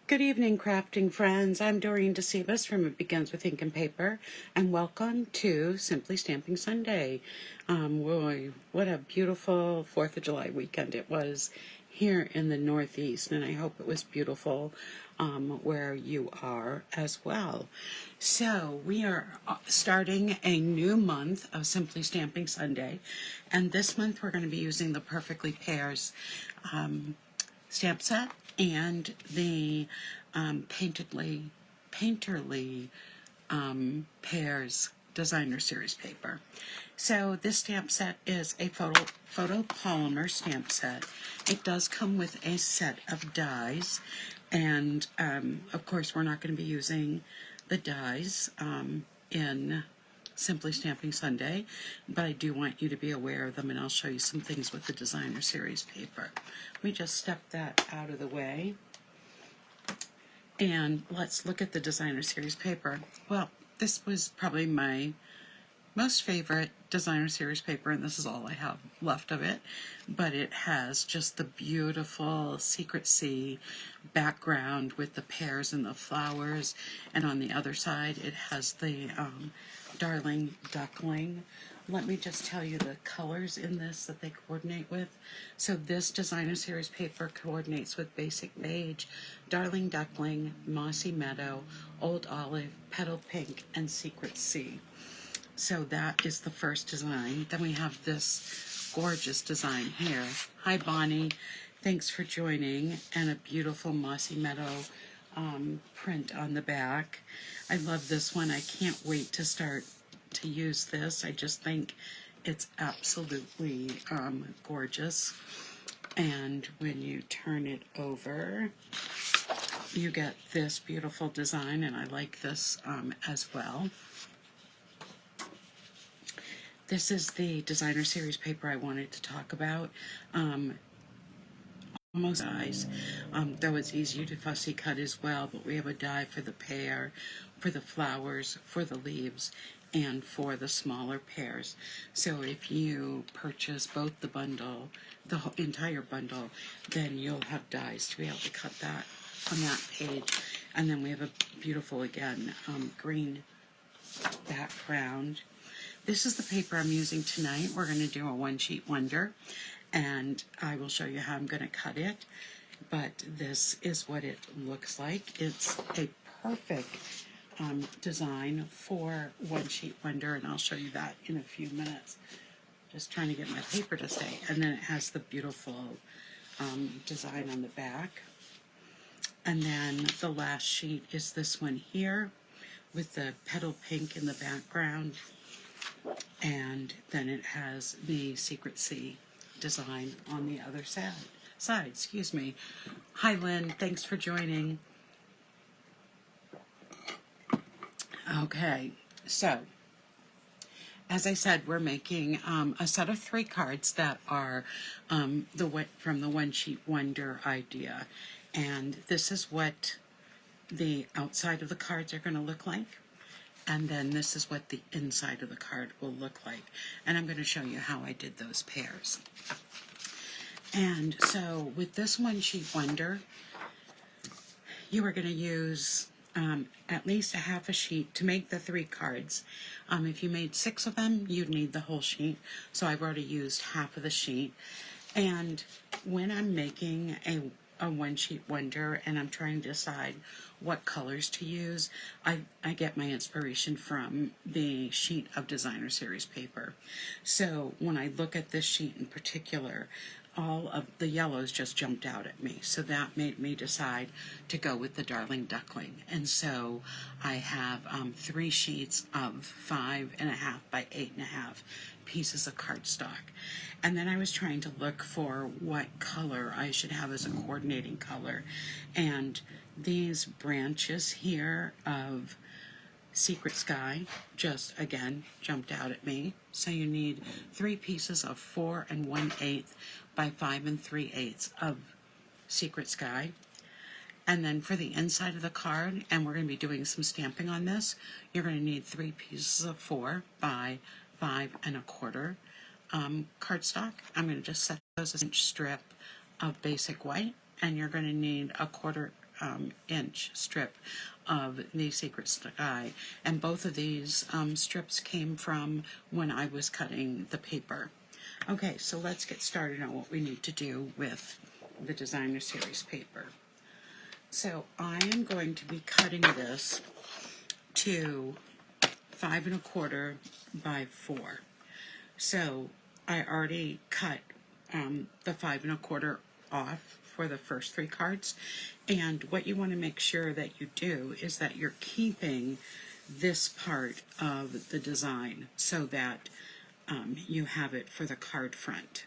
Good evening, crafting friends. I'm Dorene Decibus from It Begins with Ink and Paper, and welcome to Simply Stamping Sunday. Boy, what a beautiful 4th of July weekend it was here in the Northeast, and I hope it was beautiful where you are as well. So we are starting a new month of Simply Stamping Sunday, and this month we're going to be using the Perfectly Pears Stamp Set and the Painterly Pears Designer Series paper. So this stamp set is a photopolymer stamp set. It does come with a set of dies, and of course we're not going to be using the dies in Simply Stamping Sunday, but I do want you to be aware of them, and I'll show you some things with the Designer Series paper. Let me just step that out of the way, and let's look at the Designer Series paper. Well, this was probably my most favorite Designer Series paper, and this is all I have left of it, but it has just the beautiful Secret Sea background with the pears and the flowers, and on the other side it has the Darling Duckling. Let me just tell you the colors in this that they coordinate with. So this Designer Series paper coordinates with Basic Beige, Darling Duckling, Mossy Meadow, Old Olive, Petal Pink, and Secret Sea. So that is the first design. Then we have this gorgeous design here. Hi Bonnie, thanks for joining, and a beautiful Mossy Meadow print on the back. I love this one. I can't wait to start to use this. I just think it's absolutely gorgeous. And when you turn it over, you get this beautiful design, and I like this as well. This is the Designer Series paper I wanted to talk about. Almost dies, though it's easier to fussy cut as well, but we have a die for the pear, for the flowers, for the leaves, and for the smaller pears. So if you purchase both the bundle, the entire bundle, then you'll have dies to be able to cut that on that page. And then we have a beautiful, again, green background. This is the paper I'm using tonight. We're going to do a one-sheet wonder, and I will show you how I'm going to cut it, but this is what it looks like. It's a perfect design for one-sheet wonder, and I'll show you that in a few minutes. Just trying to get my paper to stay. And then it has the beautiful design on the back. And then the last sheet is this one here with the petal pink in the background. And then it has the Secret Sea design on the other side. Excuse me. Hi Lynn, thanks for joining. Okay, so as I said, we're making a set of 3 cards that are from the One Sheet Wonder idea, and this is what the outside of the cards are going to look like. And then this is what the inside of the card will look like. And I'm going to show you how I did those pairs. And so with this One Sheet Wonder, you are going to use at least a half a sheet to make the 3 cards. If you made 6 of them, you'd need the whole sheet. So I've already used half of the sheet. And when I'm making a One Sheet Wonder and I'm trying to decide what colors to use, I get my inspiration from the sheet of Designer Series paper. So when I look at this sheet in particular, all of the yellows just jumped out at me. So that made me decide to go with the Darling Duckling. And so I have 3 sheets of 5.5 by 8.5 pieces of cardstock. And then I was trying to look for what color I should have as a coordinating color. And these branches here of Secret Sky just, again, jumped out at me. So you need 3 pieces of 4 1/8 by 5 3/8 of Secret Sky. And then for the inside of the card, and we're going to be doing some stamping on this, you're going to need 3 pieces of 4 by 5 1/4 cardstock. I'm going to just set those as an inch strip of basic white, and you're going to need a quarter inch strip of the Secret Sky, and both of these strips came from when I was cutting the paper. Okay, so let's get started on what we need to do with the Designer Series paper. So I am going to be cutting this to 5 1/4 by 4. So I already cut the 5 1/4 off for the first 3 cards, and what you want to make sure that you do is that you're keeping this part of the design so that you have it for the card front.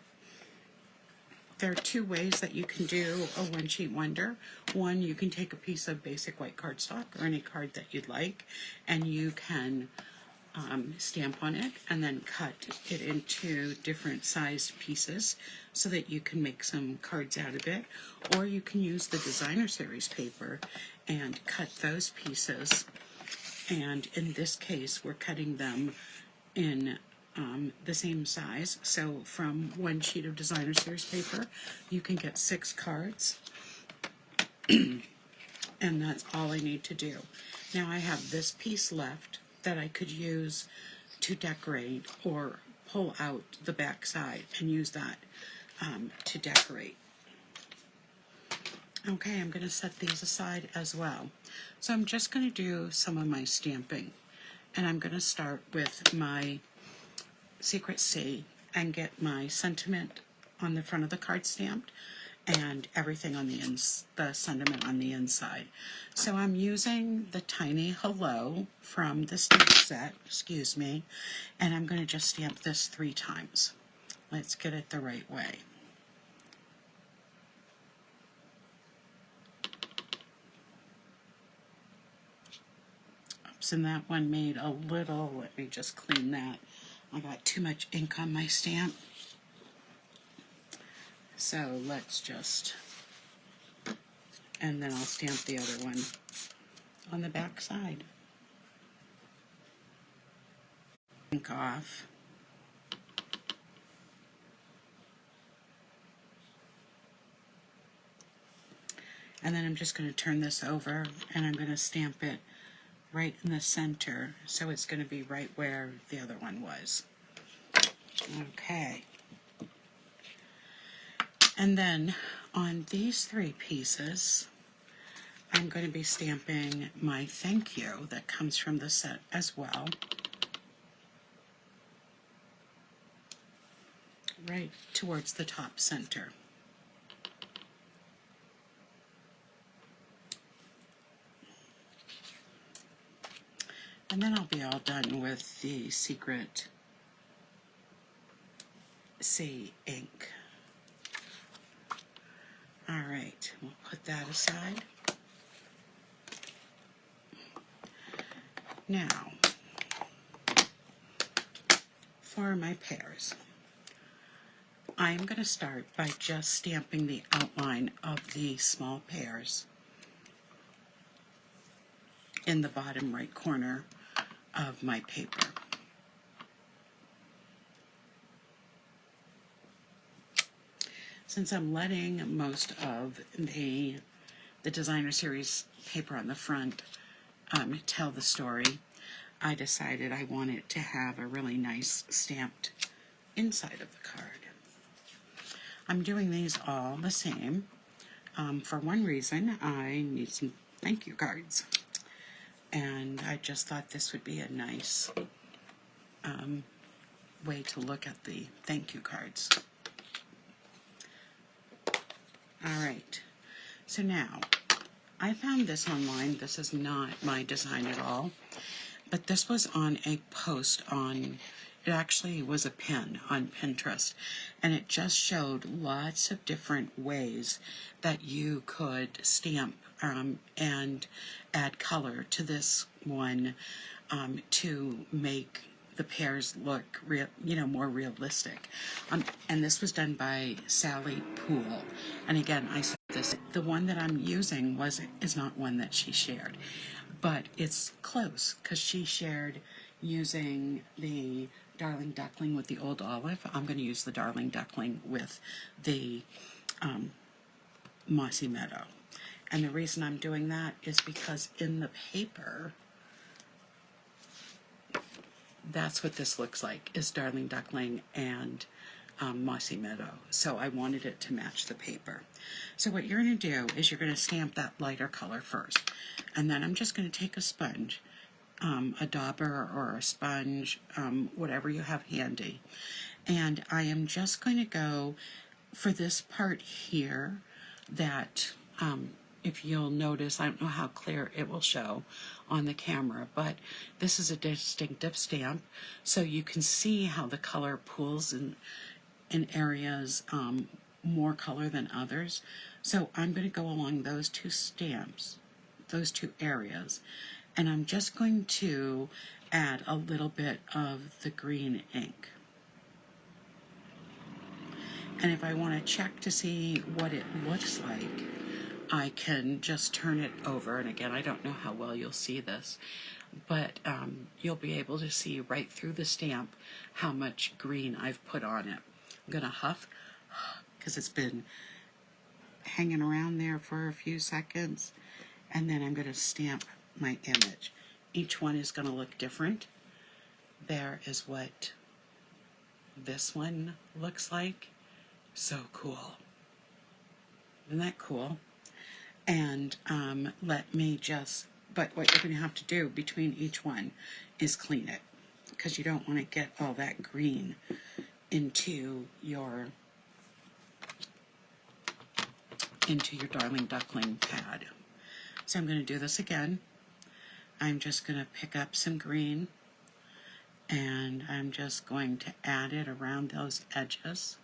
There are 2 ways that you can do a one-sheet wonder. One, you can take a piece of basic white cardstock or any card that you'd like, and you can stamp on it and then cut it into different sized pieces so that you can make some cards out of it. Or you can use the Designer Series paper and cut those pieces, and in this case we're cutting them in the same size. So from 1 sheet of Designer Series paper you can get 6 cards and that's all I need to do. Now I have this piece left that I could use to decorate, or pull out the back side and use that to decorate. Okay, I'm going to set these aside as well. So I'm just going to do some of my stamping, and I'm going to start with my Secret Sea and get my sentiment on the front of the card stamped and everything on the sentiment on the inside. So I'm using the tiny hello from the stamp set, excuse me, and I'm going to just stamp this 3 times. Let's get it the right way. Oops, and that one made a little, let me just clean that. I got too much ink on my stamp. So let's just, and then I'll stamp the other one on the back side. Ink off. And then I'm just going to turn this over and I'm going to stamp it right in the center, so it's going to be right where the other one was. Okay. And then on these 3 pieces, I'm going to be stamping my thank you that comes from the set as well, right towards the top center. And then I'll be all done with the Secret Sea ink. Alright, we'll put that aside. Now, for my pears, I am going to start by just stamping the outline of the small pears in the bottom right corner of my paper. Since I'm letting most of the Designer Series paper on the front tell the story, I decided I wanted to have a really nice stamped inside of the card. I'm doing these all the same. For one reason, I need some thank you cards. And I just thought this would be a nice way to look at the thank you cards. Alright, so now, I found this online. This is not my design at all, but this was on a post on, it actually was a pin on Pinterest, and it just showed lots of different ways that you could stamp and add color to this one to make the pears look more realistic. And this was done by Sally Poole. And again, I said this, the one that I'm using is not one that she shared, but it's close because she shared using the Darling Duckling with the old olive. I'm going to use the Darling Duckling with the Mossy Meadow. And the reason I'm doing that is because in the paper, that's what this looks like, is Darling Duckling and Mossy Meadow. So I wanted it to match the paper. So what you're going to do is you're going to stamp that lighter color first. And then I'm just going to take a sponge, a dauber or a sponge, whatever you have handy. And I am just going to go for this part here that, if you'll notice, I don't know how clear it will show on the camera, but this is a distinctive stamp, so you can see how the color pools in areas, more color than others. So I'm going to go along those two stamps, those two areas, and I'm just going to add a little bit of the green ink. And if I want to check to see what it looks like, I can just turn it over. And again, I don't know how well you'll see this, but you'll be able to see right through the stamp how much green I've put on it. I'm going to huff because it's been hanging around there for a few seconds. And then I'm going to stamp my image. Each one is going to look different. There is what this one looks like. So cool. Isn't that cool? And let me just, but what you're going to have to do between each one is clean it, because you don't want to get all that green into your Darling Duckling pad. So I'm going to do this again. I'm just going to pick up some green and I'm just going to add it around those edges.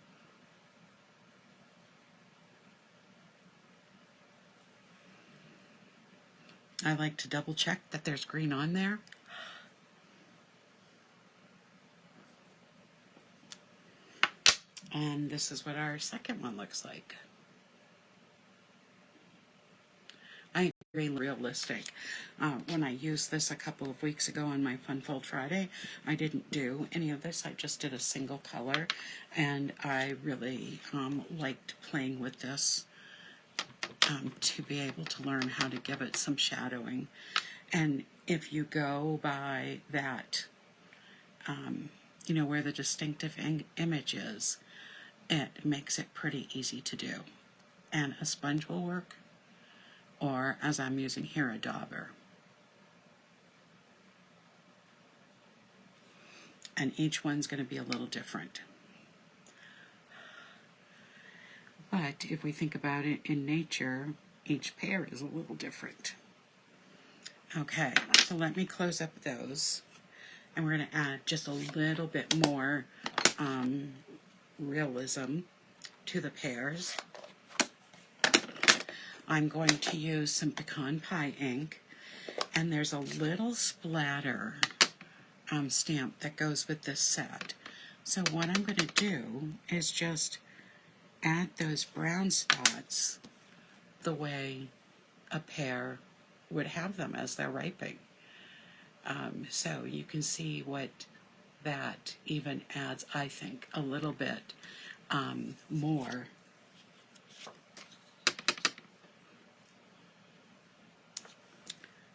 I like to double check that there's green on there. And this is what our second one looks like. I agree, realistic. When I used this a couple of weeks ago on my Fun Fold Friday, I didn't do any of this. I just did a single color, and I really liked playing with this. To be able to learn how to give it some shadowing. And if you go by that, you know, where the distinctive image is, it makes it pretty easy to do. And a sponge will work, or as I'm using here, a dauber. And each one's going to be a little different. But if we think about it in nature, each pair is a little different. Okay, so let me close up those. And we're going to add just a little bit more realism to the pears. I'm going to use some pecan pie ink. And there's a little splatter stamp that goes with this set. So what I'm going to do is just add those brown spots the way a pear would have them as they're ripening. So you can see what that even adds, I think, a little bit more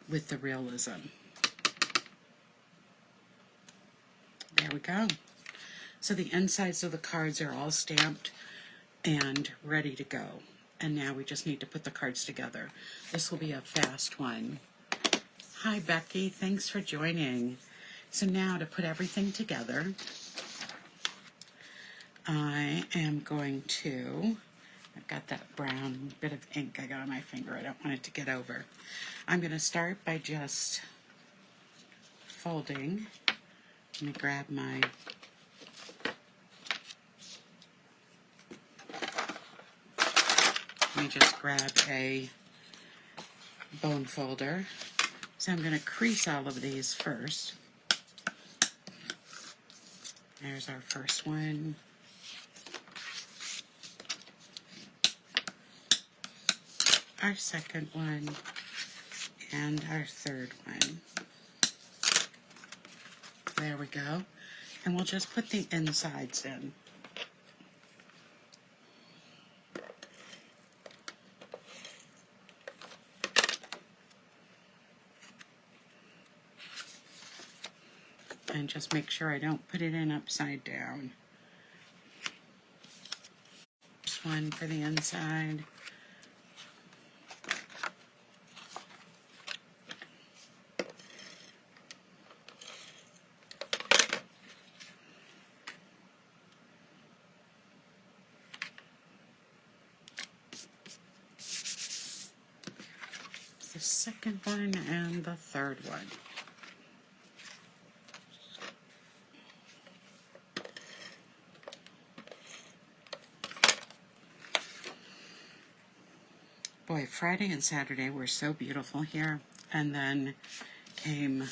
with the realism. There we go. So the insides of the cards are all stamped and ready to go. And now we just need to put the cards together. This will be a fast one. Hi Becky, thanks for joining. So now to put everything together, I am going to, I've got that brown bit of ink I got on my finger, I don't want it to get over. I'm going to start by just folding. Let me grab my Let me just grab a bone folder. So I'm going to crease all of these first. There's our first one. Our second one. And our third one. There we go. And we'll just put the insides in. and just make sure I don't put it in upside down. Just one for the inside. The second one and the third one. Boy, Friday and Saturday were so beautiful here, and then came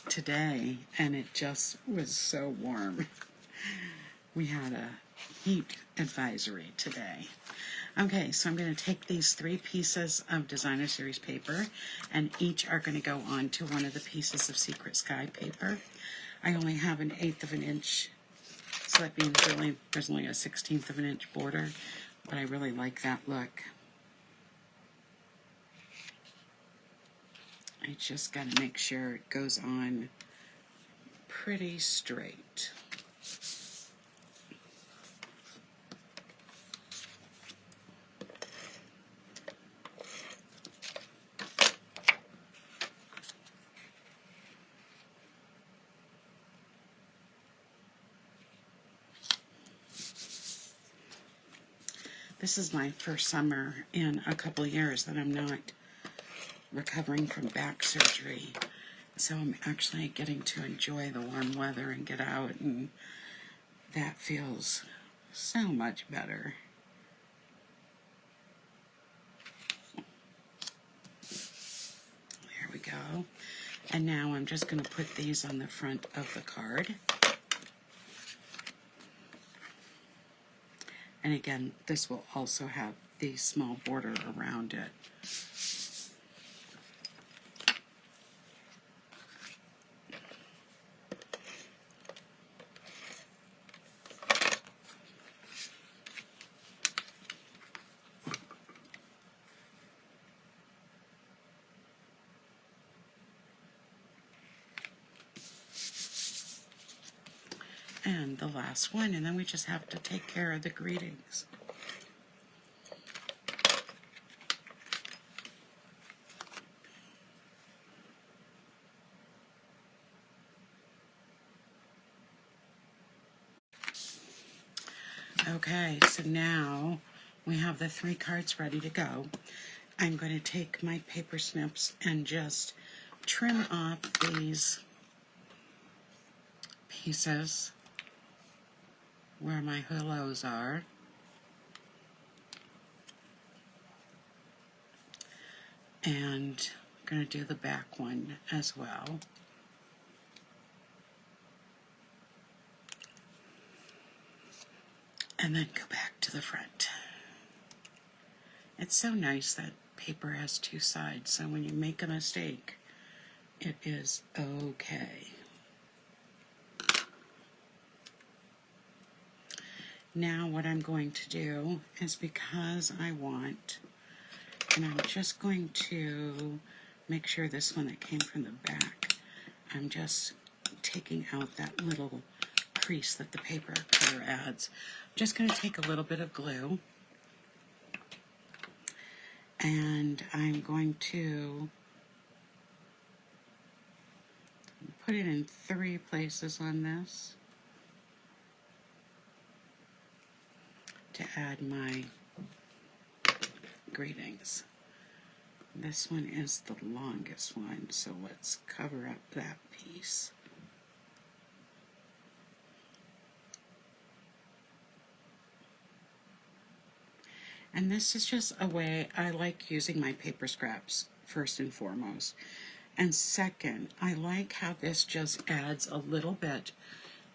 today, and it just was so warm. We had a heat advisory today. Okay, so I'm going to take these 3 pieces of Designer Series paper, and each are going to go on to one of the pieces of Secret Sky paper. I only have 1/8 of an inch, so that means really there's only a 1/16 of an inch border, but I really like that look. I just got to make sure it goes on pretty straight. This is my first summer in a couple years that I'm not recovering from back surgery. So I'm actually getting to enjoy the warm weather and get out, and that feels so much better. There we go. And now I'm just going to put these on the front of the card. And again, this will also have the small border around it. And the last one, and then we just have to take care of the greetings. Okay, so now we have the 3 cards ready to go. I'm going to take my paper snips and just trim off these pieces where my hellos are. And I'm going to do the back one as well. And then go back to the front. It's so nice that paper has 2 sides, so when you make a mistake, it is okay. Now what I'm going to do is, because I want, and I'm just going to make sure this one that came from the back, I'm just taking out that little crease that the paper cutter adds. I'm just going to take a little bit of glue, and I'm going to put it in 3 places on this to add my greetings. This one is the longest one, so let's cover up that piece. And this is just a way I like using my paper scraps, first and foremost. And second, I like how this just adds a little bit,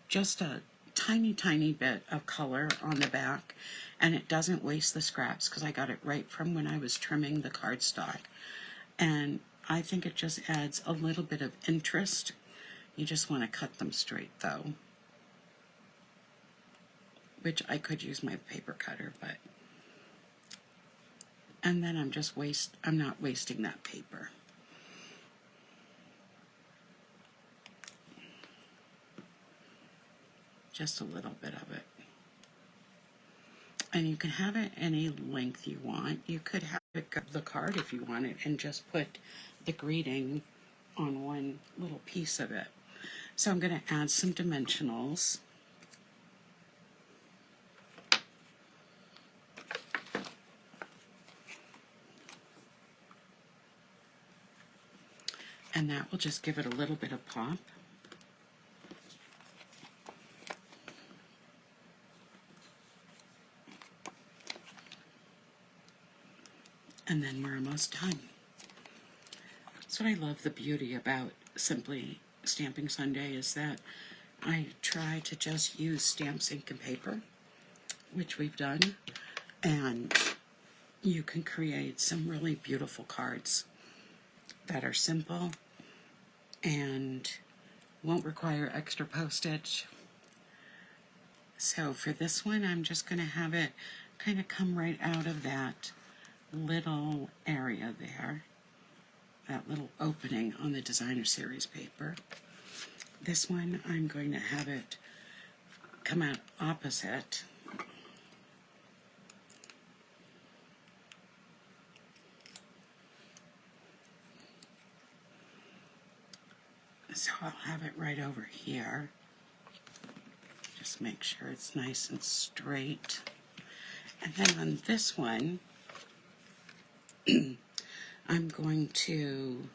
just a tiny, tiny bit of color on the back, and it doesn't waste the scraps because I got it right from when I was trimming the cardstock. And I think it just adds a little bit of interest. You just want to cut them straight though, which I could use my paper cutter, but. And then I'm not wasting that paper. just a little bit of it. And you can have it any length you want. You could have it the card if you want it and just put the greeting on one little piece of it. So I'm going to add some dimensionals. And that will just give it a little bit of pop. And then we're almost done. That's what I love the beauty about Simply Stamping Sunday is that I try to just use stamps, ink, and paper, which we've done, and you can create some really beautiful cards that are simple and won't require extra postage. So for this one, I'm just going to have it kind of come right out of that little area there, that little opening on the designer series paper. This one, I'm going to have it come out opposite. So I'll have it right over here. Just make sure it's nice and straight. And then on this one, I'm going to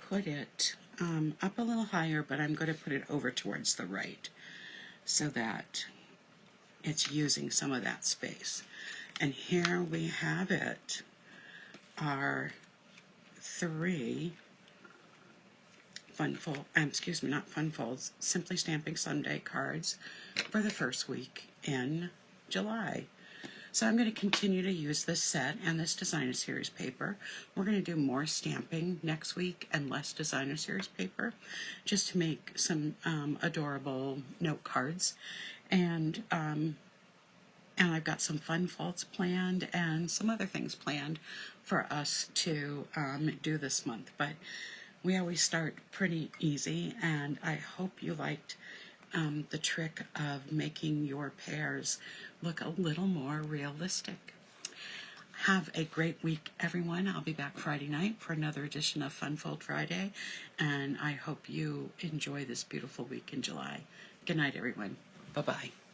put it up a little higher, but I'm going to put it over towards the right so that it's using some of that space. And here we have it, our 3 Simply Stamping Sunday cards for the first week in July. So I'm going to continue to use this set and this designer series paper. We're going to do more stamping next week and less designer series paper just to make some adorable note cards. And I've got some fun faults planned and some other things planned for us to do this month. But we always start pretty easy, and I hope you liked the trick of making your pears look a little more realistic. Have a great week, everyone. I'll be back Friday night for another edition of Fun Fold Friday, and I hope you enjoy this beautiful week in July. Good night, everyone. Bye-bye.